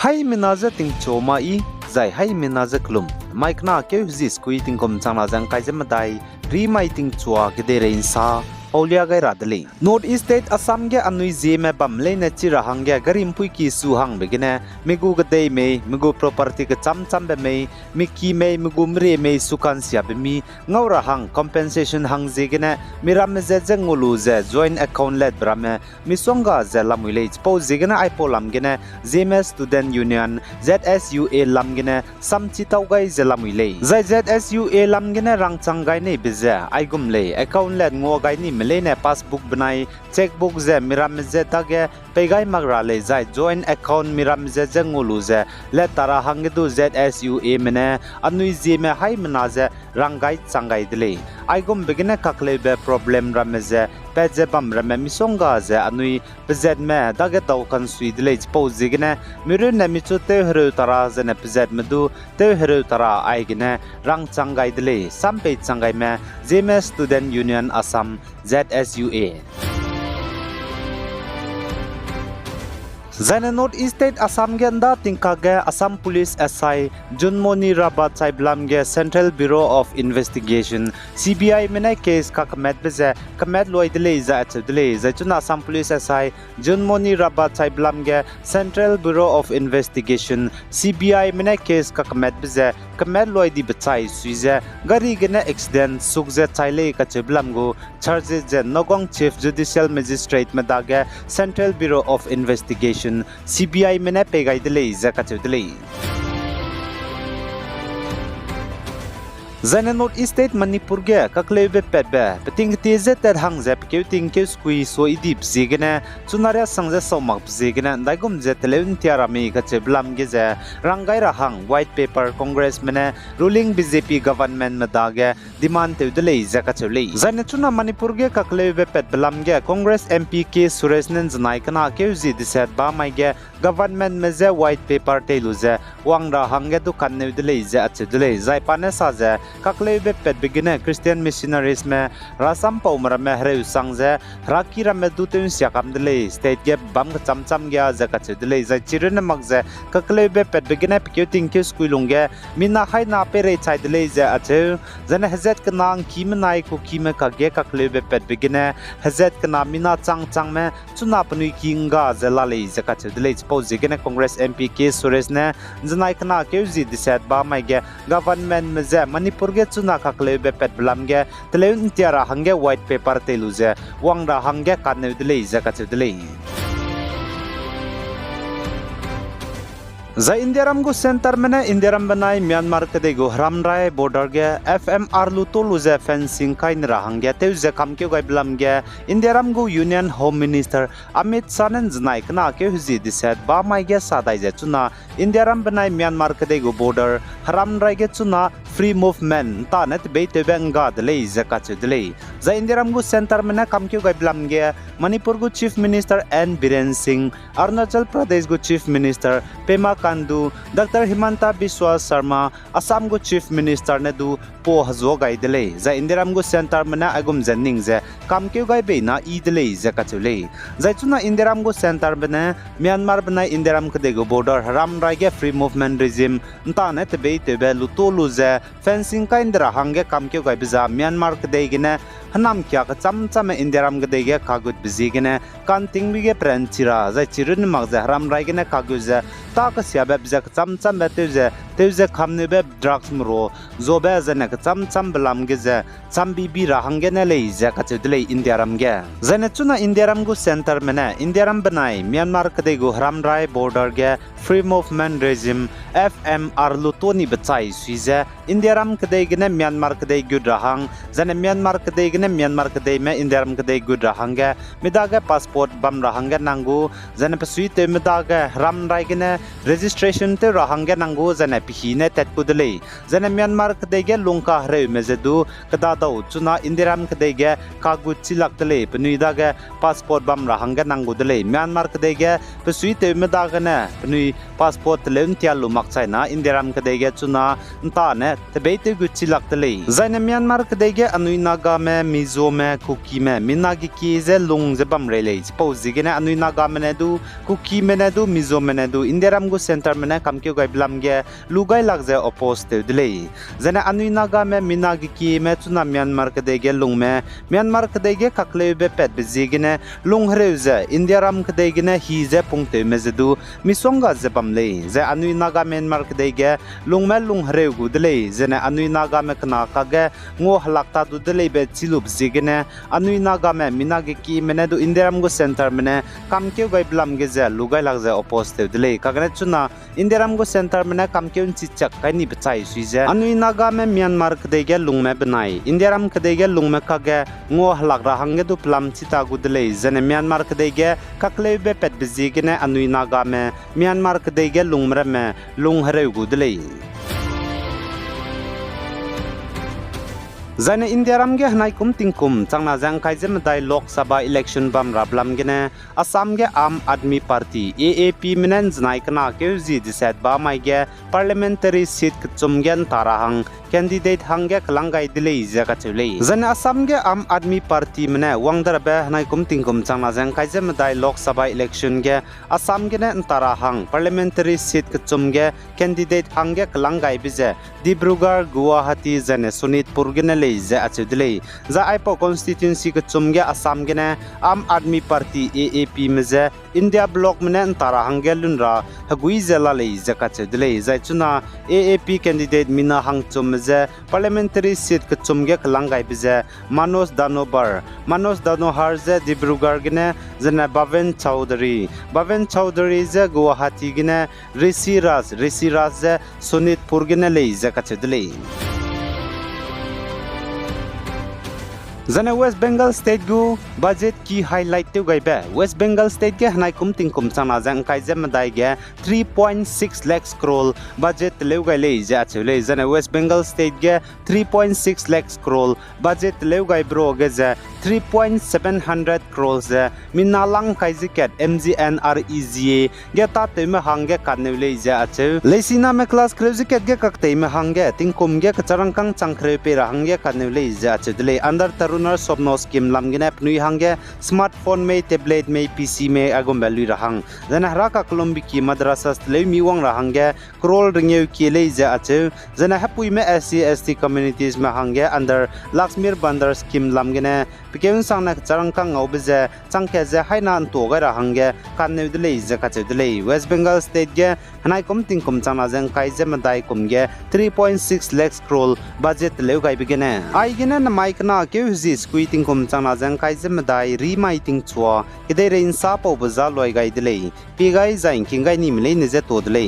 Hai minaza ting choma I zai hai minaza klum maikna ke zis kui ting kom changna jang kai jamadai ri mai ting chua ke de rein sa Paulia gai radli North East State Assam ge anui je me bam le na chi rahang ge garim pui ki su hang begine migu ge dei me migu property ge cham cham be me miki me migu mre me sukan sia be mi ngaura hang compensation hang je gene miram je jengulu je joint account let brame misonga je lamui le po je gene ai po lam gene jeme student union ZSUA lam gene sam chi tau gai je lamui le zai ZSUA lam gene rang chang gai nei be je ai gum le account let ngo gai ni Melene passbook banai checkbook je miram je tage pegai magra le zai joint account miram je jengulu je le tara hangidu ZSUA mene anui je me hai manaje rangai changai dile aigum begine kakle be problem rameze peje bam rame misonga je anui pz me dage tau kan sui dile po jigine miru ne michu te hru tara je ne pz medu te hru tara aigine rang changai dile sampe changai me jeme student union Assam ZSUA Zane North East State Assam genda tingkage Assam Police SI Junmoni Rabat Saiblam ge Central Bureau of Investigation CBI mene case ka kamet beze kamet loi dele za atdele za chuna Assam Police SI Junmoni Rabat Saiblam ge Central Bureau of Investigation CBI mene case ka kamet beze kamet loi di bachai suize gari gene accident sukje chaile ka cheblam go charges je Nogong Chief Judicial Magistrate medage Central Bureau of Investigation CBI mene pegai dele zakatu dele Zane North East State Manipur ge kaklebe petbe peting teze ter hang zep ke ting ke skui so idip zigene chunare sangje somak zigene daigum je teleun tiarami ka cheblam ge je rangai ra hang white paper congress mene ruling BJP government medage demand te dele zakachule Zane chuna Manipur ge kaklebe pet blam ge congress MP ke Suresh nen janai kana ke zi diset ba mai ge government meze white paper te luze wangra hang ge dukan ne dele je achedele zai pane sa je kaklebe pet begine Christian missionaries me rasam paumra me hre sangje rakira me dutun siakam dele state ge bam chamcham gya zakach dele za chirene magje kaklebe pet begine piketing ke schoolunge mina hai na pere chai dele za ache jane hazet kanang kimnai ko kime ka ge kaklebe pet begine hazet kana mina chang chang me chuna pnui kinga zela le zakach dele suppose begine congress MP ke Suresh ne janai kana ke zi diset ba mai ge government me ze Manipur ge chuna kaklebe pet blam ge teleun tiara hange white paper teluze wangra hange kanne dile zakach dile Za Indiaram go center mene Indiaram banai Myanmar kede go Ramrai border ge FMR lutolu ze fencing kain rahang ge te ze kam ke gai blam ge Indiaram go Union Home Minister Amit Sanen znai kana ke huzi diset ba mai ge sadai je chuna Indiaram banai Myanmar kede go border Ramrai ge chuna free movement ta net be te benga dele zakach dele za Indiaram go center mene kam ke gai blam ge Manipur go Chief Minister N Biren Singh Arunachal Pradesh go Chief Minister Pema Kandu Dr. Himanta Biswa Sharma Assam go Chief Minister ne du po hazo gai dele za Indiaram go center mena agum janning je kam ke gai be na I dele zakachule za chuna Indiaram go center bena Myanmar bena Indiaram kede go border Ram Rai ge free movement regime nta ne te be lutolu je fencing kaindra hange kam ke gai biza Myanmar kede gene hanam kya ka cham cham Indiaram kede ge kagut bizi gene kan ting bi ge pranchira za chirun mag za Ram Rai gene kaguze ta ka sia be biza cham cham be teuze khamne be drugs mro zobe zane ka cham cham blam ge ze cham bi ra hange ne le za ka chudle Indiaram ge zane chuna Indiaram go center mena Indiaram banai Myanmar kede go Ram Rai border ge free movement regime FMR lutoni bachai suize Indiaram kede gene Myanmar kede gud rahang zane Myanmar kede gene Myanmar kede me Indiaram kede gud rahang ge midaga passport bam rahang ge nangu zane pasui te midaga Ram Rai gene registration te rahang ge nangu zane pihi ne tet kudle zane Myanmar kdege lungka hre mezedu kadadau chuna Indiram kdege kagut chilak tele pnuida ge passport bam rahanga nangudle Myanmar kdege pesui te medaga ne pnui passport leun tialu makchaina Indiram kdege chuna nta ne tebete guchilak tele zane Myanmar kdege anui Naga me Mizo me Kuki me Minagi ki ze lung ze bam rele pose gene anui Naga me du Kuki me du Mizo me du Indiram gu center me kamkyo gai blam ge lugai lagze oppose te dile zane anui Naga me Minagi ki me chuna Myanmar kdege lung me Myanmar kdege kakle be pet bezigene lung hreuze Indiram kdege ne hi ze pungte mezedu misonga ze bamle ze anui Naga Myanmar kdege lung me lung hreu gu dile zane anui Naga me kana kage ngo halakta du dile be chilup zigene anui Naga me Minagi ki mene du Indiram gu center mene kamkyo gai blam ge ze lugai lagze oppose te dile kagane chuna Indiram gu center mene kamkyo chichak kai ni bchai suize anui Naga me Myanmar kdege lung me banai Indiram kdege lung me kage ngo halak ra hange du plam chita gu dile zane Myanmar kdege kakle be pet bizigene anui Naga me Myanmar kdege lung mre me lung hreu gu dile zane Indiaram ge hnai kum tingkum changna jang kai jem dai Lok Sabha election bam rablam gene Assam ge Aam Admi Party AAP minen znai kana ke ji decide ba mai ge parliamentary seat kchum gen tarahang candidate hangge klangai dile ja ka chule zane Assam ge Aam Admi Party mine wangdar be hnai kum tingkum changna jang kai jem dai Lok Sabha election ge Assam ge ne tarahang parliamentary seat kchum ge candidate hangge klangai bije Dibrugarh Guwahati zane Sonitpur gene za achudle za aipo constituency ke chumge Assam gene Aam Admi Party AAP meze India block mene tara hangelun ra hagui zela le za kachudle za chuna AAP candidate mina hang chumze parliamentary seat ke chumge klangai bize Manos Danohar ze Dibrugarh gene zane Bhaven Chowdhury ze Guwahati gene Rishi Raj ze Sonitpur gene le za kachudle zane West Bengal state gu budget ki highlight te gaibe West Bengal state ge hnai kum tingkum chana jang kai jem dai ge 3.6 lakhs crore budget leu gai le ja chule zane West Bengal state ge 3.6 lakhs crore budget leu gai bro ge ja 3.700 crore ze minalang kai jiket MGNREGA ge ta te me hangge kanne le ja achu lesina me class kreujiket ge kakte me hangge tingkum ge kacharangkang changkhre pe ra hangge kanne le ja chudle under Tarunar Sobno scheme lamgine pnui hange smartphone में tablet में PC में agom value rahang jana haraka kolombi ki madrasa le miwang rahange crore ringeu ki le ja achu jana hapui me SC ST communities में hange under Lakshmir Bandar scheme lamgine pikeun sangna charangkang ngobje changke je haina to ga rahange kanne dile ja ka chudle West Bengal state ge hanai kom tingkom chana jang kai je madai komge 3.6 lakhs crore budget leu gai bigene ai gene na maikna ke zi squeating kom chana jang kai je madai remaiting chua kidai rein sa po baza loi gai dile pi gai zain king gai ni mile ne je to dile